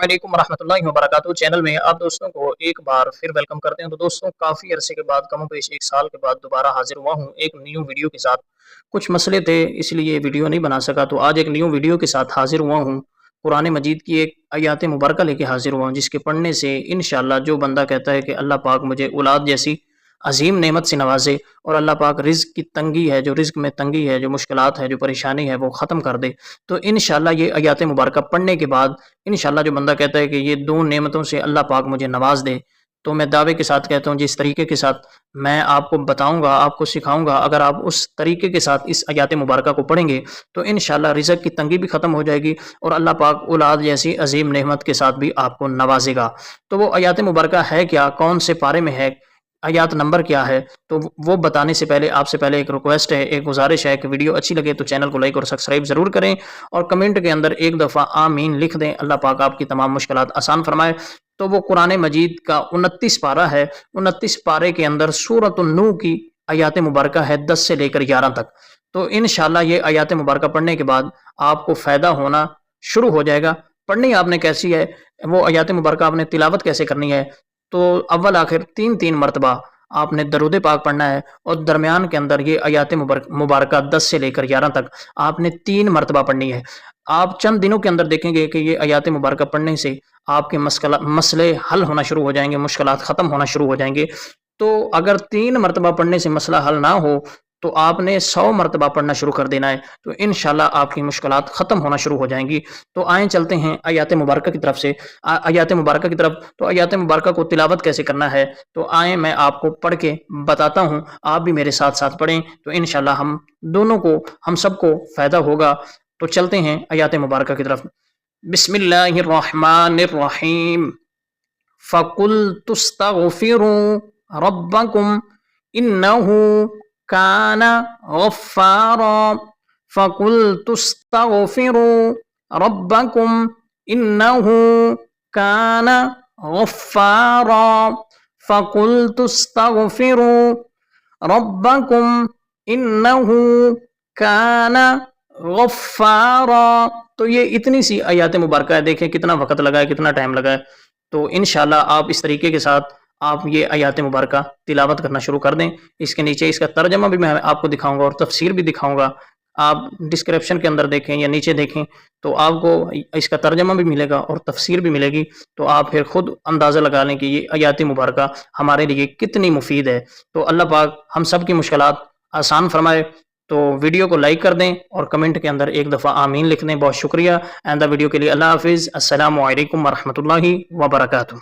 वालेकुम रहमतुल्लाहि व बरकातहू। चैनल में आप दोस्तों को एक बार फिर वेलकम करते हैं। तो दोस्तों, काफ़ी अरसे के बाद, कमोबेश पेश 1 साल के बाद दोबारा हाज़िर हुआ हूँ एक न्यू वीडियो के साथ। कुछ मसले थे इसलिए वीडियो नहीं बना सका, तो आज एक न्यू वीडियो के साथ हाज़िर हुआ हूँ। कुरान मजीद की एक आयत मुबारका लेके हाज़िर हुआ हूँ, जिसके पढ़ने से इंशाअल्लाह जो बंदा कहता है कि अल्लाह पाक मुझे औलाद जैसी अज़ीम नेमत से नवाज़े और अल्लाह पाक रिज़्क की तंगी है, जो रिज़्क में तंगी है, जो मुश्किलात है, जो परेशानी है, वो ख़त्म कर दे। तो इंशाअल्लाह ये आयत मुबारका पढ़ने के बाद इंशाअल्लाह जो बंदा कहता है कि ये 2 नेमतों से अल्लाह पाक मुझे नवाज़ दे, तो मैं दावे के साथ कहता हूँ, जिस तरीके के साथ मैं आपको बताऊँगा, आपको सिखाऊँगा, अगर आप उस तरीके के साथ इस आयत मुबारका को पढ़ेंगे, तो इंशाअल्लाह रिज़्क की तंगी भी ख़त्म हो जाएगी और अल्लाह पाक औलाद जैसी अज़ीम नेमत के साथ भी आपको नवाज़ेगा। तो वो आयत मुबारका है क्या? कौन से पारे में है? आयत नंबर क्या है? तो वो बताने से पहले आपसे पहले एक रिक्वेस्ट है, एक गुज़ारिश है कि वीडियो अच्छी लगे तो चैनल को लाइक और सब्सक्राइब ज़रूर करें और कमेंट के अंदर एक दफ़ा आमीन लिख दें। अल्लाह पाक आपकी तमाम मुश्किलात आसान फरमाए। तो वो कुरान मजीद का 29 पारा है। 29 पारे के अंदर सूरत नूह की आयत मुबारका है 10 से लेकर 11 तक। तो इंशाअल्लाह ये आयत मुबारका पढ़ने के बाद आपको फ़ायदा होना शुरू हो जाएगा। पढ़नी आपने कैसी है, वो आयत मुबारका आपने तिलावत कैसे करनी है, तो अव्वल आखिर 3-3 मरतबा आपने दरूद पाक पढ़ना है और दरमियान के अंदर ये आयत मुबारका 10 से लेकर 11 तक आपने 3 मरतबा पढ़नी है। आप चंद दिनों के अंदर देखेंगे कि ये आयत मुबारका पढ़ने से आपके मसले हल होना शुरू हो जाएँगे, मुश्किलात ख़त्म होना शुरू हो जाएँगे। तो अगर 3 मरतबा पढ़ने से मसला हल ना हो, तो आपने 100 मरतबा पढ़ना शुरू कर देना है, तो इंशाअल्लाह आपकी मुश्किलात ख़त्म होना शुरू हो जाएँगी। तो आएँ चलते हैं आयत मुबारका की तरफ से आयत मुबारका की तरफ। तो आयत मुबारका को तिलावत कैसे करना है, तो आएँ मैं आपको पढ़ के बताता हूँ, आप भी मेरे साथ-साथ पढ़ें, तो इंशाअल्लाह हम दोनों को, हम सबको फ़ायदा होगा। तो चलते हैं आयत मुबारका की तरफ। बिस्मिल्लाहिर्रहमानिर्रहीम। फ़कुल्तुस्तग़फ़िरू रब्बकुम इन्नहु कान गफ़्फ़ारा। फ़कुल्तुस्तग़फ़िरू रब्बकुम इन्नहु कान गफ़्फ़ारा। फ़कुल्तुस्तग़फ़िरू रब्बकुम इन्नहु कान गफ़्फ़ारा। तो ये इतनी सी आयत मुबारका है। देखें कितना वक़्त लगा है, कितना टाइम लगा है। तो इंशाअल्लाह आप इस तरीके के साथ आप ये आयत मुबारका तिलावत करना शुरू कर दें। इसके नीचे इसका तर्जमा भी मैं आपको दिखाऊँगा और तफ़सीर भी दिखाऊँगा। आप डिस्क्रिप्शन के अंदर देखें या नीचे देखें, तो आपको इसका तर्जमा भी मिलेगा और तफ़सीर भी मिलेगी। तो आप फिर खुद अंदाज़ा लगा लें कि ये आयत मुबारका हमारे लिए कितनी मुफ़ीद है। तो अल्लाह पाक हम सब की मुश्किलात आसान फरमाए। तो वीडियो को लाइक कर दें और कमेंट के अंदर एक दफ़ा आमीन लिख दें। बहुत शुक्रिया। आइंदा वीडियो के लिए अल्लाह हाफ़िज़। अस्सलामु अलैकुम व रहमतुल्लाहि व बरकातुहू।